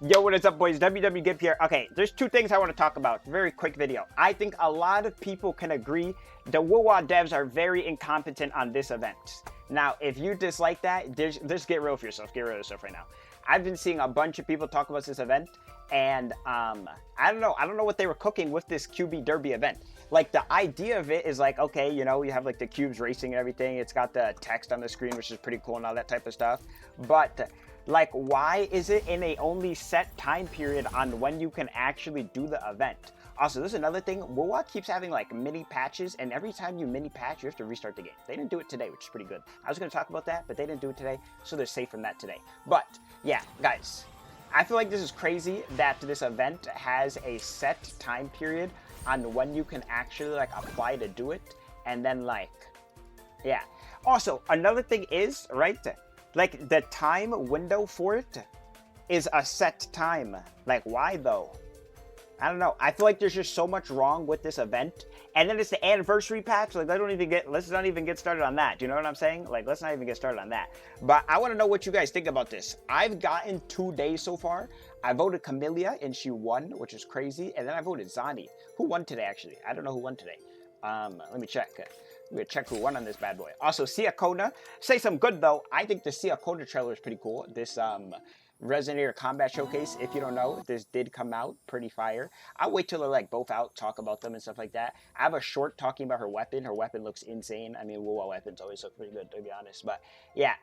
Yo, what is up, boys? WWGIP here. Okay, there's two things I want to talk about. Very quick video. I think a lot of people can agree the WOWA devs are very incompetent on this event. Now, if you dislike that, just get real for yourself. Get rid of yourself right now. I've been seeing a bunch of people talk about this event, and I don't know what they were cooking with this Cubie Derby event. Like, the idea of it is like, okay, you know, you have like the cubes racing and everything. It's got the text on the screen, which is pretty cool and all that type of stuff. But like, why is it in a only set time period on when you can actually do the event? Also, this is another thing. WoWa keeps having like mini patches, and every time you mini patch, you have to restart the game. They didn't do it today, which is pretty good. I was going to talk about that, but they didn't do it today, so they're safe from that today. But yeah, guys, I feel like this is crazy that this event has a set time period on when you can actually like apply to do it, and then like, yeah. Also, another thing is, right, like the time window for it is a set time. Like, why though? I don't know. I feel like there's just so much wrong with this event. And then it's the anniversary patch. Like, let's not even get started on that. Do you know what I'm saying? Like, let's not even get started on that. But I want to know what you guys think about this. I've gotten 2 days so far. I voted Camellia and she won, which is crazy. And then I voted Zani. Who won today, actually? I don't know who won today. Let me check. We're gonna check who won on this bad boy. Also, Sia Kona. Say some good though. I think the Sia Kona trailer is pretty cool. This Resonator Combat Showcase, if you don't know, this did come out pretty fire. I'll wait till they're like both out, talk about them and stuff like that. I have a short talking about her weapon. Her weapon looks insane. I mean, WoWa weapons always look pretty good, to be honest. But yeah,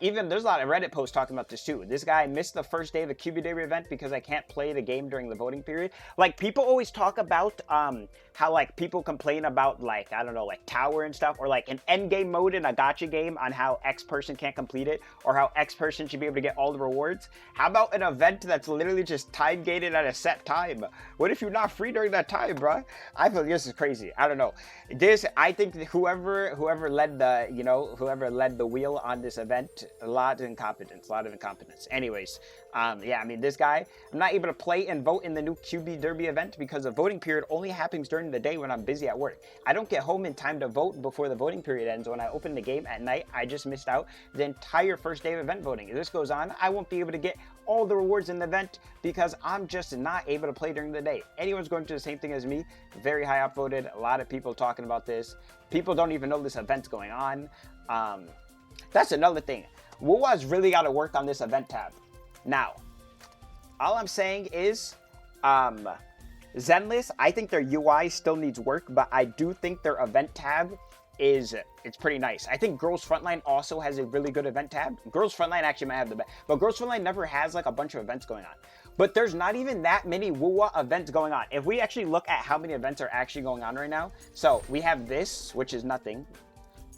even there's a lot of Reddit posts talking about this too. This guy missed the first day of the Cubie Derby event because I can't play the game during the voting period. Like, people always talk about how like people complain about like, I don't know, like tower and stuff, or like an endgame mode in a gacha game on how X person can't complete it, or how X person should be able to get all the rewards. How about an event that's literally just time gated at a set time? What if you're not free during that time, bro? I feel this is crazy. I don't know. I think whoever led the wheel on this event, a lot of incompetence. Anyways, yeah, I mean, this guy, I'm not able to play and vote in the new Cubie Derby event because the voting period only happens during the day when I'm busy at work. I don't get home in time to vote before the voting period ends. When I open the game at night, I just missed out the entire first day of event voting. If this goes on, I won't be able to get all the rewards in the event because I'm just not able to play during the day. Anyone's going through the same thing as me. Very high upvoted. A lot of people talking about this. People don't even know this event's going on. That's another thing. WoWa's really got to work on this event tab. Now, all I'm saying is, Zenless, I think their UI still needs work, but I do think their event tab it's pretty nice. I think Girls Frontline also has a really good event tab. Girls Frontline actually might have the best, but Girls Frontline never has like a bunch of events going on. But there's not even that many WoWa events going on. If we actually look at how many events are actually going on right now, so we have this, which is nothing.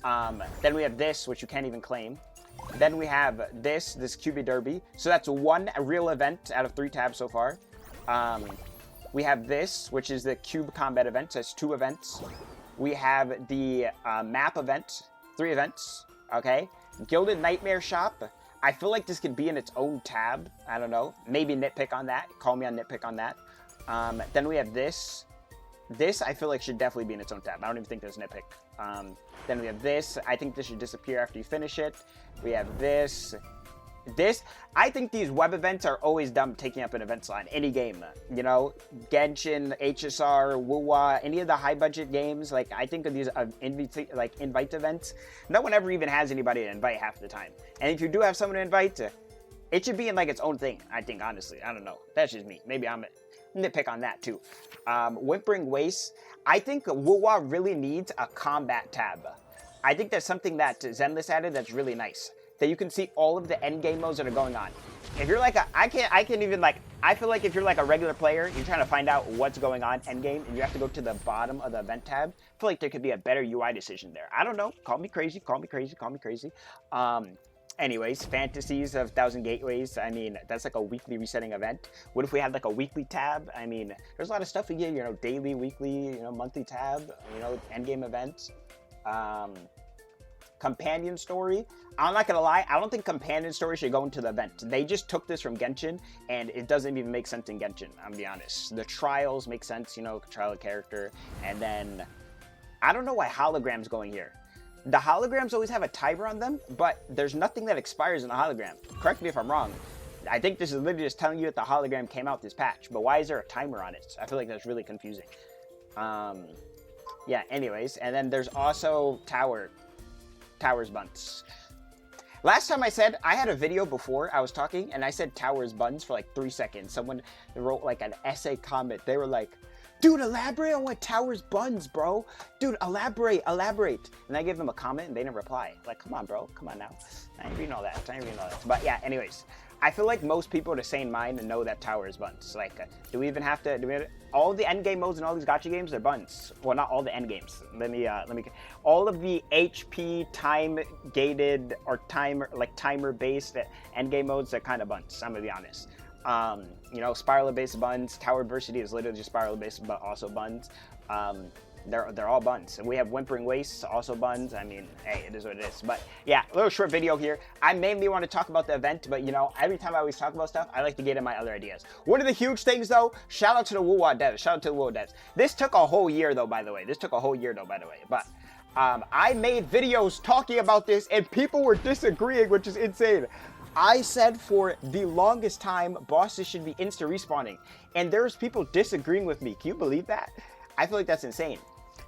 Then we have this, which you can't even claim. Then we have this Cubie Derby. So that's one real event out of 3 tabs so far. We have this, which is the Cube Combat event. So that's 2 events. We have the map event, 3 events, okay? Gilded Nightmare Shop. I feel like this could be in its own tab. I don't know. Maybe nitpick on that. Call me on nitpick on that. Then we have this. This, I feel like, should definitely be in its own tab. I don't even think there's nitpick. Then we have this. I think this should disappear after you finish it. We have this. I think these web events are always dumb taking up an event slot in any game. You know, Genshin, HSR, WoWa, any of the high budget games. Like, I think of these invite events. No one ever even has anybody to invite half the time. And if you do have someone to invite, it should be in like its own thing. I think, honestly, I don't know. That's just me. Maybe I'm nitpick on that too. Whimpering Waste. I think WoWa really needs a combat tab. I think that's something that Zenless added that's really nice. That you can see all of the endgame modes that are going on. If you're like I feel like if you're like a regular player, you're trying to find out what's going on endgame, and you have to go to the bottom of the event tab. I feel like there could be a better UI decision there. I don't know. Call me crazy. Anyways, Fantasies of 1,000 Gateways. I mean, that's like a weekly resetting event. What if we had like a weekly tab? I mean, there's a lot of stuff we get, you know, daily, weekly, you know, monthly tab, you know, endgame events. Companion story. I'm not gonna lie, I don't think companion story should go into the event. They just took this from Genshin, and it doesn't even make sense in Genshin, I'm gonna be honest. The trials make sense, you know, trial of character, and then I don't know why holograms going here. The holograms always have a timer on them, but there's nothing that expires in the hologram. Correct me if I'm wrong. I think this is literally just telling you that the hologram came out this patch, but why is there a timer on it? I feel like that's really confusing. Yeah, anyways, and then there's also Towers Buns. Last time I said, I had a video before I was talking, and I said Towers Buns for like 3 seconds. Someone wrote like an essay comment. They were like, dude, elaborate on what Towers Buns, bro. Dude, elaborate. And I gave them a comment, and they didn't reply. Like, come on, bro. Come on now. I ain't reading all that. But yeah, anyways. I feel like most people with a sane mind know that Towers Buns. Like, do we even have to, all the endgame modes and all these gacha games, they're buns. Well, not all the end games. All of the HP time-gated or timer-based endgame modes, they're kind of buns, I'm gonna be honest. Spiral-based buns. Tower Adversity is literally just spiral-based, but also buns. They're all buns. And we have Whimpering Wastes, also buns. I mean, hey, it is what it is. But yeah, a little short video here. I mainly want to talk about the event, but every time I always talk about stuff, I like to get in my other ideas. One of the huge things though, shout out to the Wuwa devs. This took a whole year though, by the way. But I made videos talking about this and people were disagreeing, which is insane. I said for the longest time, bosses should be insta-respawning. And there's people disagreeing with me. Can you believe that? I feel like that's insane.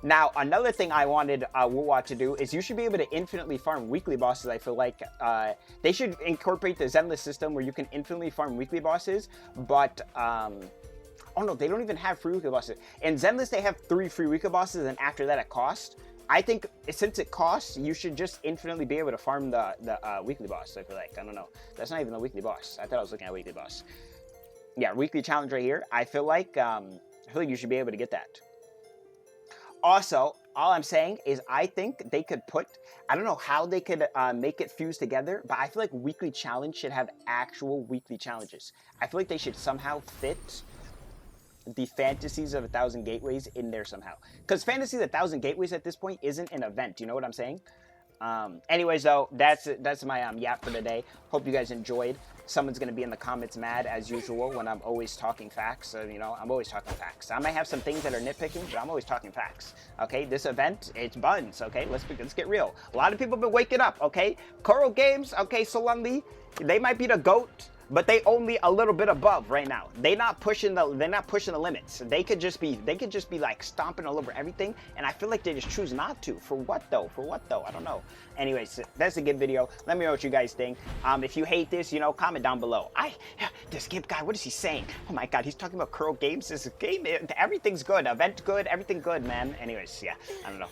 Now, another thing I wanted Wuwa to do is you should be able to infinitely farm weekly bosses. I feel like they should incorporate the Zenless system where you can infinitely farm weekly bosses, but oh no, they don't even have free weekly bosses. In Zenless, they have 3 free weekly bosses, and after that, it costs. I think since it costs, you should just infinitely be able to farm the weekly boss. I feel like, I don't know. That's not even the weekly boss. I thought I was looking at weekly boss. Yeah, weekly challenge right here. I feel like you should be able to get that. Also, all I'm saying is I think they could put, I don't know how they could make it fuse together, but I feel like weekly challenge should have actual weekly challenges. I feel like they should somehow fit the Fantasies of 1,000 Gateways in there somehow. Because Fantasies of 1,000 Gateways at this point isn't an event, you know what I'm saying? Anyways though, that's my yap for today. Hope you guys enjoyed. Someone's gonna be in the comments mad as usual when I'm always talking facts. So, I'm always talking facts. I might have some things that are nitpicking, but I'm always talking facts. Okay, this event, it's buns. Okay, let's get real. A lot of people have been waking up. Okay, Coral Games. Okay, Solanli, they might be the GOAT, but they only a little bit above right now. They're not pushing the limits. They could just be like stomping all over everything, and I feel like they just choose not to. For what though? I don't know. Anyways, that's a good video. Let me know what you guys think. If you hate this, comment down below. This Gib guy, what is he saying? Oh my god, he's talking about Curl Games. This game, everything's good. Event good, everything good, man. Anyways, yeah, I don't know.